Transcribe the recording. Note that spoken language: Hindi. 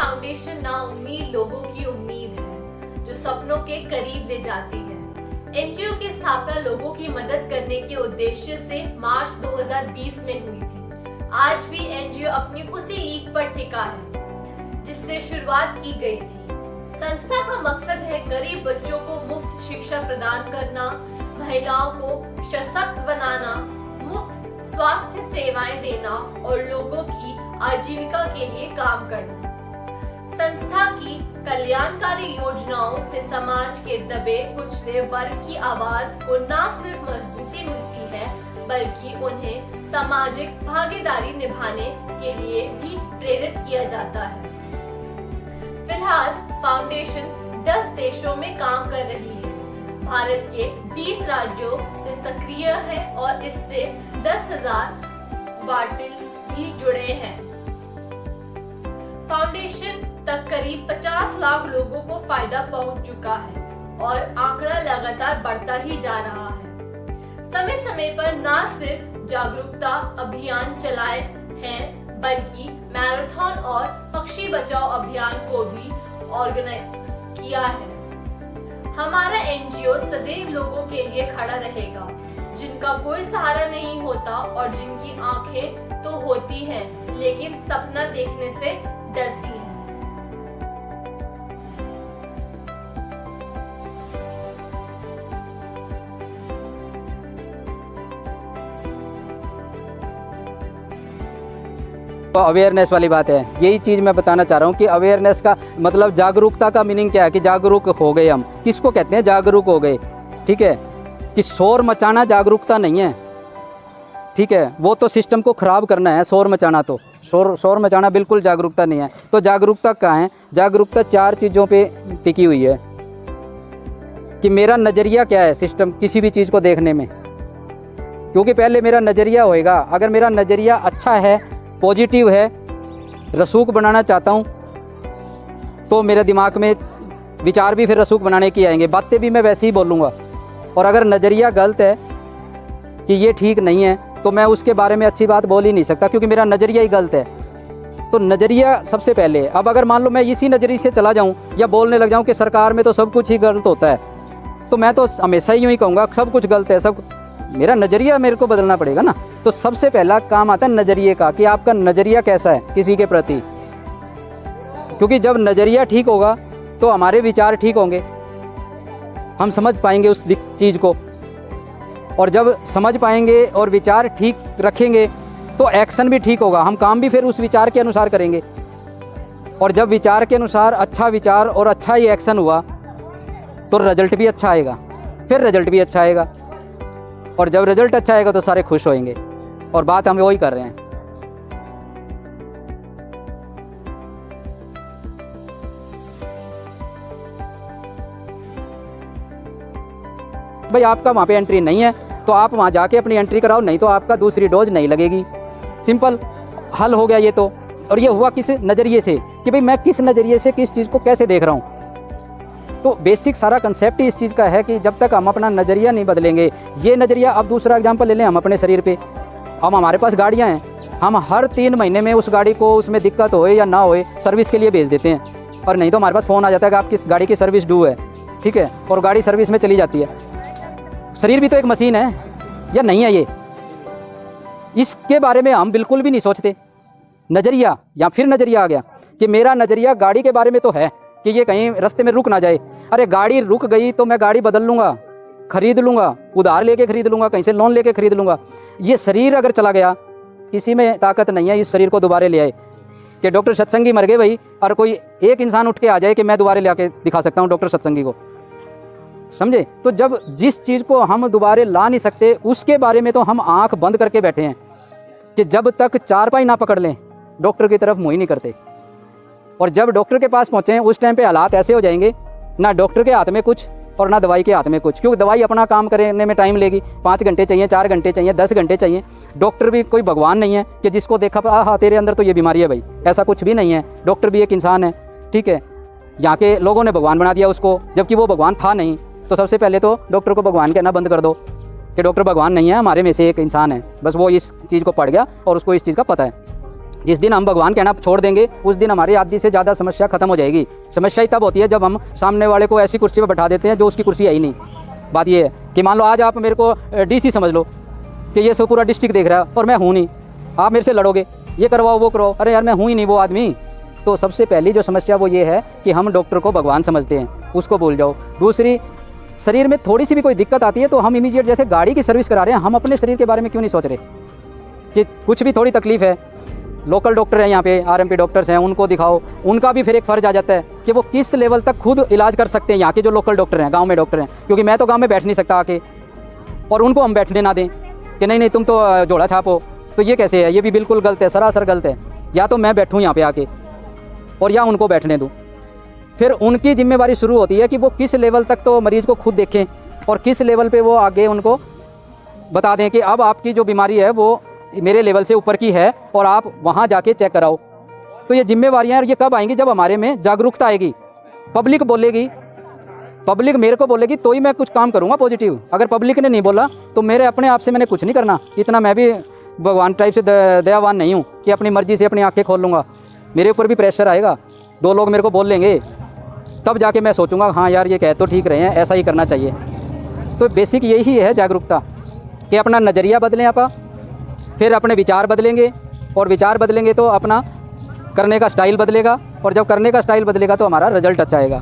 फाउंडेशन नाउम्मीद लोगों की उम्मीद है जो सपनों के करीब ले जाती है। एनजीओ की स्थापना लोगों की मदद करने के उद्देश्य से मार्च 2020 में हुई थी। आज भी एनजीओ अपनी उसी लीक पर टिका है जिससे शुरुआत की गई थी। संस्था का मकसद है गरीब बच्चों को मुफ्त शिक्षा प्रदान करना, महिलाओं को सशक्त बनाना, मुफ्त स्वास्थ्य सेवाएं देना और लोगों की आजीविका के लिए काम करना। संस्था की कल्याणकारी योजनाओं से समाज के दबे कुचले वर्ग की आवाज को न सिर्फ मजबूती मिलती है बल्कि उन्हें सामाजिक भागीदारी निभाने के लिए भी प्रेरित किया जाता है। फिलहाल फाउंडेशन 10 देशों में काम कर रही है। भारत के 20 राज्यों से सक्रिय है और इससे 10,000 वाटिल्स भी जुड़े हैं। फाउंडेशन तक करीब 50 लाख लोगों को फायदा पहुंच चुका है और आंकड़ा लगातार बढ़ता ही जा रहा है। समय समय पर न सिर्फ जागरूकता अभियान चलाए हैं बल्कि मैराथन और पक्षी बचाओ अभियान को भी ऑर्गेनाइज किया है। हमारा एनजीओ सदैव लोगों के लिए खड़ा रहेगा जिनका कोई सहारा नहीं होता और जिनकी आंखें तो होती हैं लेकिन सपना देखने से डरती हैं। अवेयरनेस वाली बात है, यही चीज़ मैं बताना चाह रहा हूँ कि अवेयरनेस का मतलब जागरूकता का मीनिंग क्या है कि जागरूक हो गए हम। किसको कहते हैं जागरूक हो गए? ठीक है, कि शोर मचाना जागरूकता नहीं है। ठीक है, वो तो सिस्टम को ख़राब करना है। शोर मचाना तो शोर मचाना बिल्कुल जागरूकता नहीं है। तो जागरूकता कहाँ है? जागरूकता 4 चीज़ों पे टिकी हुई है कि मेरा नज़रिया क्या है सिस्टम किसी भी चीज़ को देखने में। क्योंकि पहले मेरा नज़रिया होएगा, अगर मेरा नज़रिया अच्छा है, पॉजिटिव है, रसूख बनाना चाहता हूँ तो मेरे दिमाग में विचार भी फिर रसूख बनाने की आएंगे, बातें भी मैं वैसे ही बोलूँगा। और अगर नज़रिया गलत है कि ये ठीक नहीं है तो मैं उसके बारे में अच्छी बात बोल ही नहीं सकता क्योंकि मेरा नज़रिया ही गलत है। तो नज़रिया सबसे पहले। अब अगर मान लो मैं इसी नज़रिए से चला जाऊँ या बोलने लग जाऊँ कि सरकार में तो सब कुछ ही गलत होता है तो मैं तो हमेशा ही यूँ ही कहूँगा सब कुछ गलत है। सब मेरा नज़रिया मेरे को बदलना पड़ेगा ना। तो सबसे पहला काम आता है नज़रिए का कि आपका नज़रिया कैसा है किसी के प्रति। क्योंकि जब नज़रिया ठीक होगा तो हमारे विचार ठीक होंगे, हम समझ पाएंगे उस चीज़ को। और जब समझ पाएंगे और विचार ठीक रखेंगे तो एक्शन भी ठीक होगा, हम काम भी फिर उस विचार के अनुसार करेंगे। और जब विचार के अनुसार अच्छा विचार और अच्छा ही एक्शन हुआ तो रिजल्ट भी अच्छा आएगा, फिर रिजल्ट भी अच्छा आएगा। और जब रिजल्ट अच्छा आएगा तो सारे खुश होंगे। और बात हम वही कर रहे हैं। भाई आपका वहाँ पे एंट्री नहीं है तो आप वहाँ जाके अपनी एंट्री कराओ, नहीं तो आपका दूसरी डोज नहीं लगेगी। सिंपल हल हो गया ये तो। और ये हुआ किस नज़रिए से कि भाई मैं किस नज़रिए से किस चीज़ को कैसे देख रहा हूँ। तो बेसिक सारा कंसेप्ट ही इस चीज़ का है कि जब तक हम अपना नज़रिया नहीं बदलेंगे, ये नज़रिया। अब दूसरा एग्जांपल ले लें हम अपने शरीर पे। अब हमारे पास गाड़ियाँ हैं, हम हर 3 महीने में उस गाड़ी को उसमें दिक्कत होए या ना होए सर्विस के लिए भेज देते हैं। और नहीं तो हमारे पास फ़ोन आ जाता है कि आपकी गाड़ी की सर्विस ड्यू है। ठीक है, और गाड़ी सर्विस में चली जाती है। शरीर भी तो एक मशीन है या नहीं है? ये इसके बारे में हम बिल्कुल भी नहीं सोचते। नज़रिया या फिर नज़रिया आ गया कि मेरा नज़रिया गाड़ी के बारे में तो है कि ये कहीं रास्ते में रुक ना जाए। अरे गाड़ी रुक गई तो मैं गाड़ी बदल लूँगा, खरीद लूँगा, उधार लेके खरीद लूँगा, कहीं से लोन लेके खरीद लूँगा। ये शरीर अगर चला गया, किसी में ताकत नहीं है इस शरीर को दोबारा ले आए। कि डॉक्टर सत्संगी मर गए भाई, और कोई एक इंसान उठ के आ जाए कि मैं दोबारा ले आके दिखा सकता हूँ डॉक्टर सत्संगी को, समझे? तो जब जिस चीज़ को हम दोबारा ला नहीं सकते उसके बारे में तो हम आँख बंद करके बैठे हैं कि जब तक चारपाई ना पकड़ लें डॉक्टर की तरफ मुँह ही नहीं करते। और जब डॉक्टर के पास पहुँचे उस टाइम पे हालात ऐसे हो जाएंगे, ना डॉक्टर के हाथ में कुछ और ना दवाई के हाथ में कुछ। क्योंकि दवाई अपना काम करने में टाइम लेगी, 5 घंटे चाहिए, 4 घंटे चाहिए, 10 घंटे चाहिए। डॉक्टर भी कोई भगवान नहीं है कि जिसको देखा हाँ तेरे अंदर तो ये बीमारी है भाई, ऐसा कुछ भी नहीं है। डॉक्टर भी एक इंसान है। ठीक है, यहाँ के लोगों ने भगवान बना दिया उसको, जबकि वो भगवान था नहीं। तो सबसे पहले तो डॉक्टर को भगवान कहना बंद कर दो कि डॉक्टर भगवान नहीं है, हमारे में से एक इंसान है। बस वो इस चीज़ को पढ़ गया और उसको इस चीज़ का पता है। जिस दिन हम भगवान कहना छोड़ देंगे उस दिन हमारी आधी से ज़्यादा समस्या खत्म हो जाएगी। समस्या ही तब होती है जब हम सामने वाले को ऐसी कुर्सी पर बैठा देते हैं जो उसकी कुर्सी है ही नहीं। बात ये है कि मान लो आज आप मेरे को डीसी समझ लो कि ये सब पूरा डिस्ट्रिक्ट देख रहा है और मैं हूँ नहीं, आप मेरे से लड़ोगे, ये करवाओ वो करवाओ, अरे यार मैं हूँ ही नहीं वो आदमी। तो सबसे पहली जो समस्या वो ये है कि हम डॉक्टर को भगवान समझते हैं, उसको भूल जाओ। दूसरी, शरीर में थोड़ी सी भी कोई दिक्कत आती है तो हम इमीडिएट, जैसे गाड़ी की सर्विस करा रहे हैं, हम अपने शरीर के बारे में क्यों नहीं सोच रहे कि कुछ भी थोड़ी तकलीफ है, लोकल डॉक्टर हैं यहाँ पे, आरएमपी डॉक्टर्स हैं, उनको दिखाओ। उनका भी फिर एक फ़र्ज आ जाता है कि वो किस लेवल तक खुद इलाज कर सकते हैं, यहाँ के जो लोकल डॉक्टर हैं, गांव में डॉक्टर हैं। क्योंकि मैं तो गांव में बैठ नहीं सकता आके, और उनको हम बैठने ना दें कि नहीं नहीं तुम तो जोड़ा छापो, तो ये कैसे है? ये भी बिल्कुल गलत है, सरासर गलत है। या तो मैं बैठूँ यहाँ पे आके और या उनको बैठने दूँ। फिर उनकी जिम्मेवारी शुरू होती है कि वो किस लेवल तक तो मरीज़ को खुद देखें और किस लेवल पे वो आगे उनको बता दें कि अब आपकी जो बीमारी है वो मेरे लेवल से ऊपर की है और आप वहाँ जाके चेक कराओ। तो ये जिम्मेवारियाँ ये कब आएंगी? जब हमारे में जागरूकता आएगी, पब्लिक बोलेगी, पब्लिक मेरे को बोलेगी तो ही मैं कुछ काम करूँगा पॉजिटिव। अगर पब्लिक ने नहीं बोला तो मेरे अपने आप से मैंने कुछ नहीं करना। इतना मैं भी भगवान टाइप से दयावान नहीं हूँ कि अपनी मर्जी से अपनी आँखें खोल लूँगा। मेरे ऊपर भी प्रेशर आएगा, 2 लोग मेरे को बोल लेंगे, तब जाके मैं सोचूंगा हाँ यार ये कह तो ठीक रहे हैं, ऐसा ही करना चाहिए। तो बेसिक यही है जागरूकता, कि अपना नज़रिया बदलें आप, फिर अपने विचार बदलेंगे, और विचार बदलेंगे तो अपना करने का स्टाइल बदलेगा, और जब करने का स्टाइल बदलेगा तो हमारा रिजल्ट अच्छा आएगा।